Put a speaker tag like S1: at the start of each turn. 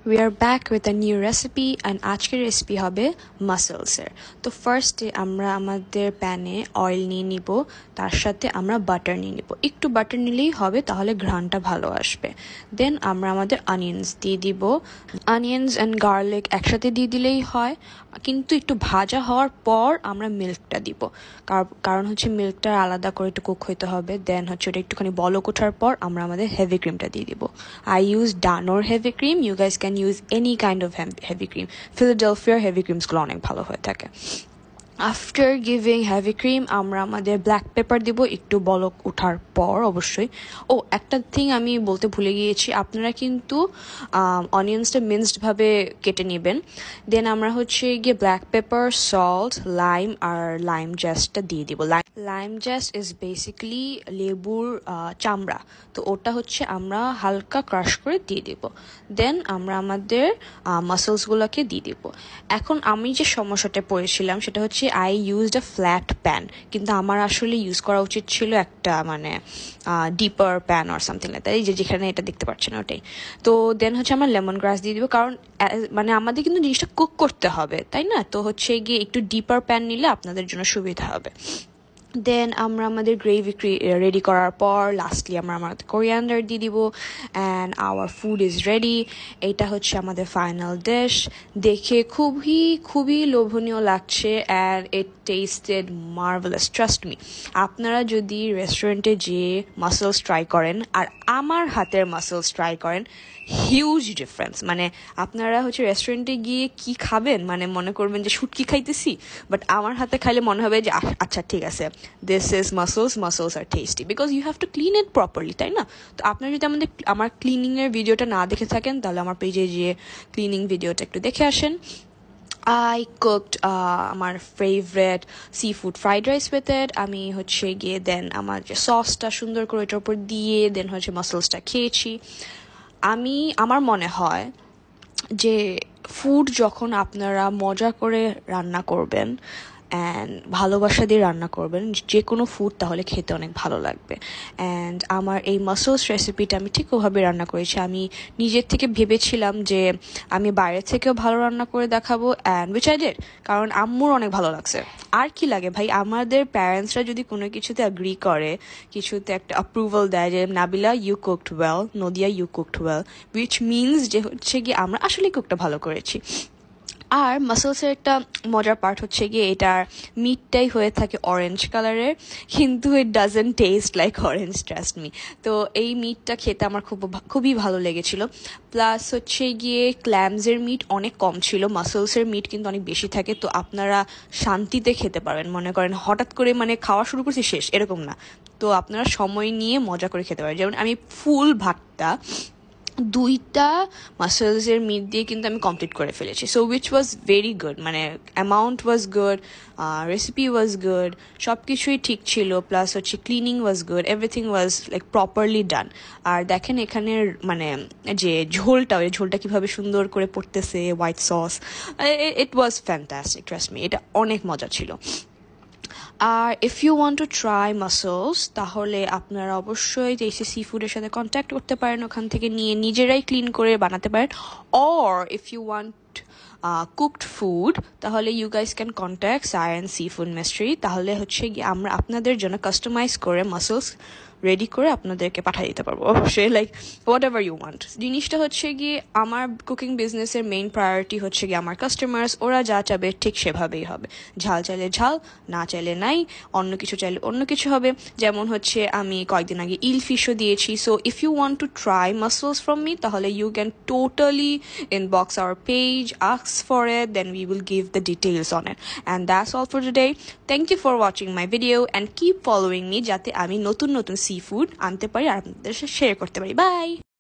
S1: We are back with a new recipe and আজকের recipe হবে মাসলসের। তো ফার্স্টে আমরা আমাদের প্যানে অয়েল নিয়ে নিব, তার সাথে আমরা বাটার নিয়ে নিব। একটু বাটার নিলেই হবে, তাহলে ঘ্রাণটা ভালো আসবে। দেন আমরা আমাদের অনিয়ন্স দিয়ে দিব। অনিয়ন্স অ্যান্ড গার্লিক একসাথে দিয়ে দিলেই হয়, কিন্তু একটু ভাজা হওয়ার পর আমরা মিল্কটা দিব। কারণ হচ্ছে মিল্কটা আলাদা করে একটু কুক হইতে হবে। দেন হচ্ছে ওটা একটুখানি বলক ওঠার পর আমরা আমাদের হেভি ক্রিমটা দিয়ে দিব। I use Danor heavy cream. You guys can use any kind of heavy cream. Philadelphia heavy creams গুলো অনেক ভালো হয়ে থাকে। আফটার গিভিং হেভি ক্রিম আমরা আমাদের ব্ল্যাক পেপার দিব একটু বলক ওঠার পর অবশ্যই। একটা থিং আমি বলতে ভুলে গিয়েছি, আপনারা কিন্তু অনিয়ন্সটা মিন্সডভাবে কেটে নেবেন। দেন আমরা হচ্ছে গিয়ে ব্ল্যাক পেপার, সল্ট, লাইম আর লাইম জেস্টটা দিয়ে দিব। লাইম জেস্ট ইজ বেসিক্যালি লেবুর চামড়া, তো ওটা হচ্ছে আমরা হালকা ক্রাশ করে দিয়ে দিব। দেন আমরা আমাদের মাসলসগুলোকে দিয়ে দিব। এখন আমি যে সমস্যাটা পড়েছিলাম সেটা হচ্ছে I used a flat pan, কিন্তু আমার আসলে ইউজ করা উচিত ছিল একটা deeper pan or something like that, এই যেখানে এটা দেখতে পাচ্ছেন ওটাই। তো দেন হচ্ছে আমরা লেমন গ্রাস দিয়ে দিব, কারণ আমাদের কিন্তু জিনিসটা কুক করতে হবে, তাই না? তো হচ্ছে গিয়ে একটু ডিপার প্যান নিলে আপনাদের জন্য সুবিধা হবে। দেন আমরা আমাদের গ্রেভি রেডি করার পর লাস্টলি আমরা আমাদের কোরিয়ান্ডার দিয়ে দিব and our food is ready. এইটা হচ্ছে আমাদের ফাইনাল ডিশ। দেখে খুবই খুবই লোভনীয় লাগছে and it tasted marvellous, trust me. আপনারা যদি রেস্টুরেন্টে যেয়ে মাসলস ট্রাই করেন আর আমার হাতের মাসলস ট্রাই করেন, হিউজ ডিফারেন্স। আপনারা হচ্ছে রেস্টুরেন্টে গিয়ে কি খাবেন, মনে করবেন যে শুটকি খাইতেছি, বাট আমার হাতে খাইলে মনে হবে যে আচ্ছা ঠিক আছে, this is mussels are tasty because you have to clean it properly, তাই না? তো আপনারা যদি আমার ক্লিনিংয়ের ভিডিওটা না দেখে থাকেন, তাহলে আমার পেজে গিয়ে ক্লিনিং ভিডিওটা একটু দেখে আসেন। I cooked আমার favourite sea food fried rice with it. আমি হচ্ছে গিয়ে দেন আমার যে সসটা সুন্দর করে ওটার উপর দিয়ে দেন হচ্ছে মাসলসটা খেয়েছি। আমার মনে হয় যে ফুড যখন আপনারা মজা করে রান্না করবেন অ্যান্ড ভালোবাসা দিয়ে রান্না করবেন যে কোনো ফুড, তাহলে খেতে অনেক ভালো লাগবে। অ্যান্ড আমার এই মাসলস রেসিপিটা আমি ঠিক ওভাবে রান্না করেছি। আমি নিজের থেকে ভেবেছিলাম যে আমি বাইরে থেকেও ভালো রান্না করে দেখাবো, অ্যান্ড উইচ আই ডিড, কারণ আম্মুর অনেক ভালো লাগছে। আর কি লাগে ভাই, আমাদের প্যারেন্টসরা যদি কোনো কিছুতে অ্যাগ্রি করে, কিছুতে একটা অ্যাপ্রুভাল দেয় যে Nabila you cooked well, Nadia you cooked well, which means যে হচ্ছে গিয়ে আমরা আসলেই কুকটা ভালো করেছি। আর মাসলসের একটা মজার পার্ট হচ্ছে গিয়ে এটার মিটটাই হয়ে থাকে অরেঞ্জ কালারের, কিন্তু it doesn't test like orange, trust me. তো এই মিটটা খেতে আমার খুবই ভালো লেগেছিল। প্লাস হচ্ছে গিয়ে ক্ল্যামসের মিট অনেক কম ছিল, মাসলসের মিট কিন্তু অনেক বেশি থাকে। তো আপনারা শান্তিতে খেতে পারবেন, মনে করেন হঠাৎ করে খাওয়া শুরু করছি শেষ এরকম না। তো আপনারা সময় নিয়ে মজা করে খেতে পারেন। যেমন আমি ফুল ভাতটা 2টা মাসলসের মিট দিয়ে কিন্তু আমি কমপ্লিট করে ফেলেছি। So which was very good, amount was good, recipe was good, সব কিছুই ঠিক ছিল। প্লাস হচ্ছে cleaning was good, everything was like properly done. আর দেখেন এখানের যে ঝোলটা কিভাবে সুন্দর করে পড়তেছে, white sauce, it was fantastic, trust me, এটা অনেক মজা ছিল। আর if you want to try mussels, তাহলে আপনারা অবশ্যই টেস্টি সি ফুডের সাথে কন্ট্যাক্ট করতে পারেন, ওখান থেকে নিয়ে নিজেরাই ক্লিন করে বানাতে পারেন। Or if you want cooked food, তাহলে you guys can contact Science Sea Food Mystery. তাহলে হচ্ছে গিয়ে আমরা আপনাদের জন্য কাস্টমাইজ করে মাসলস রেডি করে আপনাদেরকে পাঠিয়ে দিতে পারবো, অবশ্যই like whatever you want. জিনিসটা হচ্ছে গিয়ে আমার কুকিং বিজনেসের মেইন প্রায়োরিটি হচ্ছে গিয়ে আমার কাস্টমার্স, ওরা যা চাবে ঠিক সেভাবেই হবে। ঝাল চাইলে ঝাল, না চাইলে নাই, অন্য কিছু চাইলে অন্য কিছু হবে। যেমন হচ্ছে আমি কয়েকদিন আগে ইল ফিশও দিয়েছি। So if you want to try mussels from me, তাহলে you can totally inbox our page, ask for it, then we will give the details on it. And that's all for today. Thank you for watching my video and keep following me যাতে আমি নতুন নতুন sea food আনতে পারি আর আপনাদের সাথে share করতে পারি। বাই।